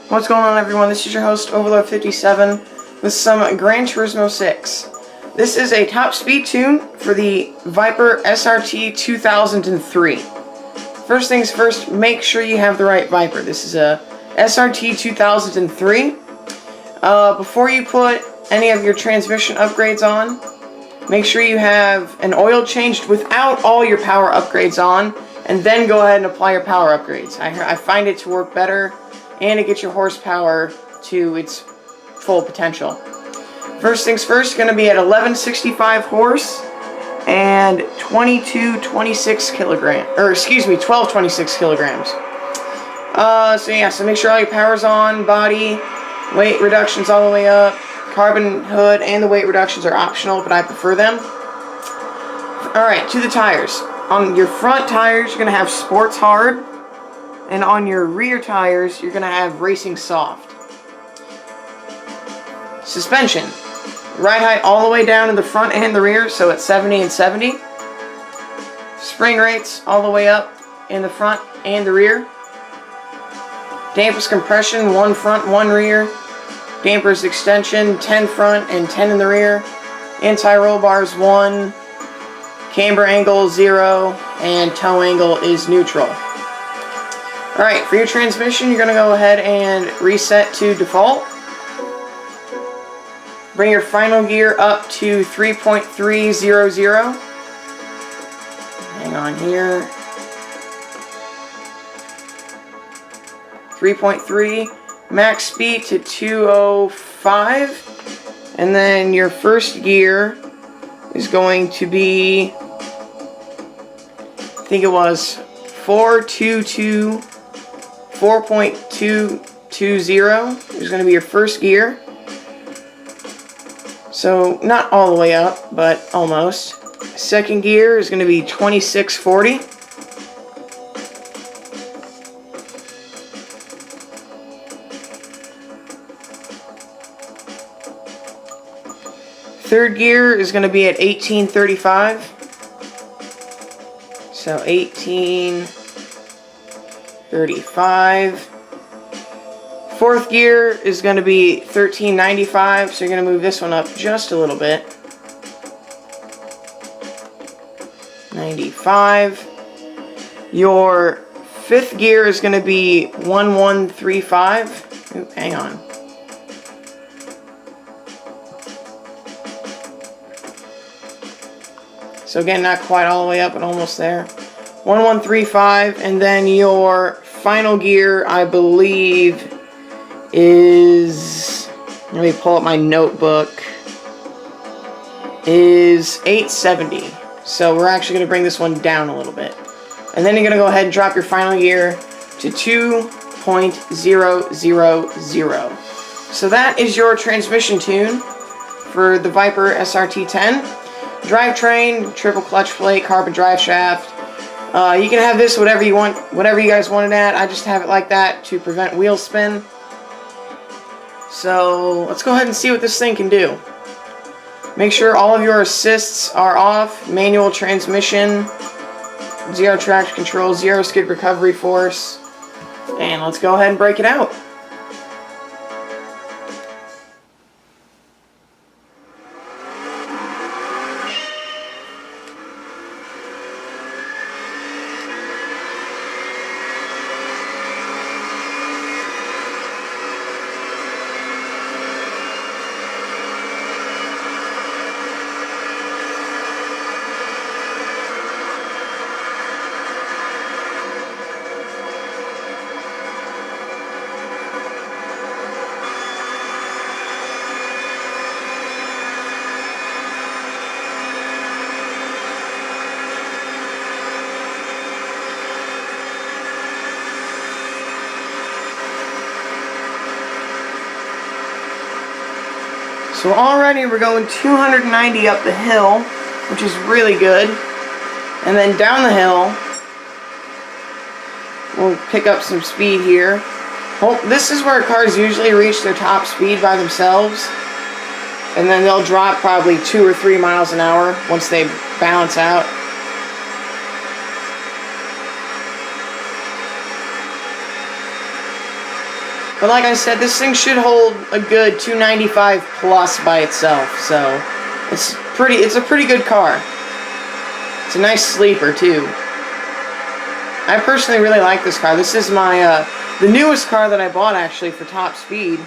What's going on, everyone? This is your host, Overlord57, with some Gran Turismo 6. This is a top speed tune for the Viper SRT 2003. First things first, make sure you have the right Viper. This is a SRT 2003. Before you put any of your transmission upgrades on, make sure you have an oil changed without all your power upgrades on, and then go ahead and apply your power upgrades. I find it to work better, and it gets your horsepower to its full potential. First things first, going to be at 1165 horse and 1226 kilograms. So make sure all your power's on, body, weight reductions all the way up, carbon hood, and the weight reductions are optional, but I prefer them. Alright, to the tires. On your front tires, you're going to have Sports Hard. And on your rear tires, you're going to have Racing Soft. Suspension. Ride height all the way down in the front and the rear, so it's 70 and 70. Spring rates all the way up in the front and the rear. Dampers compression, 1 front, 1 rear. Dampers extension, 10 front and 10 in the rear. Anti-roll bars, 1. Camber angle, 0. And toe angle is neutral. Alright, for your transmission, you're going to go ahead and reset to default. Bring your final gear up to 3.300. Hang on here. 3.3. Max speed to 205. And then your first gear is going to be, I think it was 4.220 is going to be your first gear. So not all the way up, but almost. Second gear is going to be 2640. Third gear is going to be at 1835. So 1835. Fourth gear is going to be 1395, so you're going to move this one up just a little bit. 95. Your fifth gear is going to be 1135. Ooh, hang on. So again, not quite all the way up, but almost there. 1135, and then your final gear, I believe, is, let me pull up my notebook, is 870. So we're actually going to bring this one down a little bit. And then you're going to go ahead and drop your final gear to 2.000. So that is your transmission tune for the Viper SRT10. Drivetrain, triple clutch plate, carbon drive shaft. You can have this whatever you want, whatever you guys want it at. I just have it like that to prevent wheel spin. So let's go ahead and see what this thing can do. Make sure all of your assists are off. Manual transmission, 0 traction control, 0 skid recovery force. And let's go ahead and break it out. So already we're going 290 up the hill, which is really good. And then down the hill, we'll pick up some speed here. Well, this is where cars usually reach their top speed by themselves. And then they'll drop probably 2 or 3 miles an hour once they balance out. But like I said, this thing should hold a good 295 plus by itself, so it's a pretty good car. It's a nice sleeper too. I personally really like this car. This is my the newest car that I bought actually for top speed.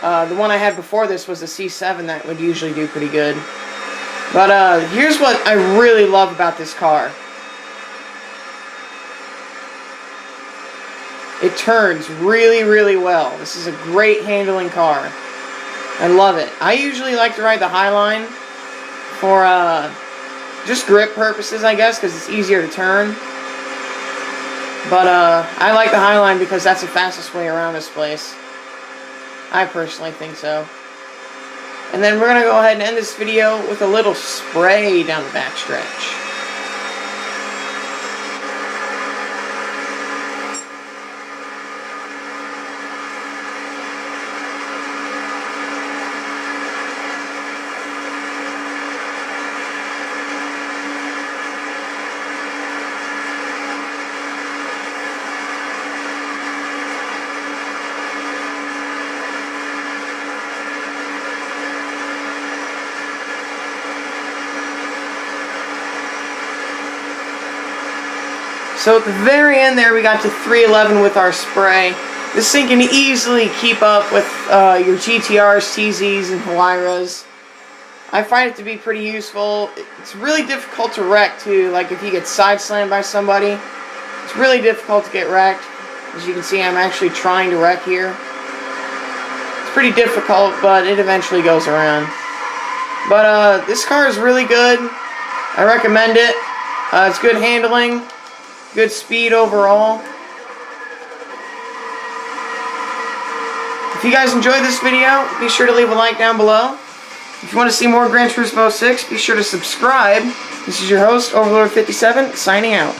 The one I had before this was a C7 that would usually do pretty good. But here's what I really love about this car. It turns really, really well. This is a great handling car. I love it. I usually like to ride the Highline for just grip purposes, I guess, because it's easier to turn. But I like the Highline because that's the fastest way around this place. I personally think so. And then we're going to go ahead and end this video with a little spray down the backstretch. So at the very end there, we got to 311 with our spray. This thing can easily keep up with your GTRs, TZs, and Huayras. I find it to be pretty useful. It's really difficult to wreck too, like if you get side slammed by somebody. It's really difficult to get wrecked. As you can see, I'm actually trying to wreck here. It's pretty difficult, but it eventually goes around. But this car is really good. I recommend it. It's good handling. Good speed overall. If you guys enjoyed this video, be sure to leave a like down below. If you want to see more Gran Turismo 6, be sure to subscribe. This is your host, Overlord57, signing out.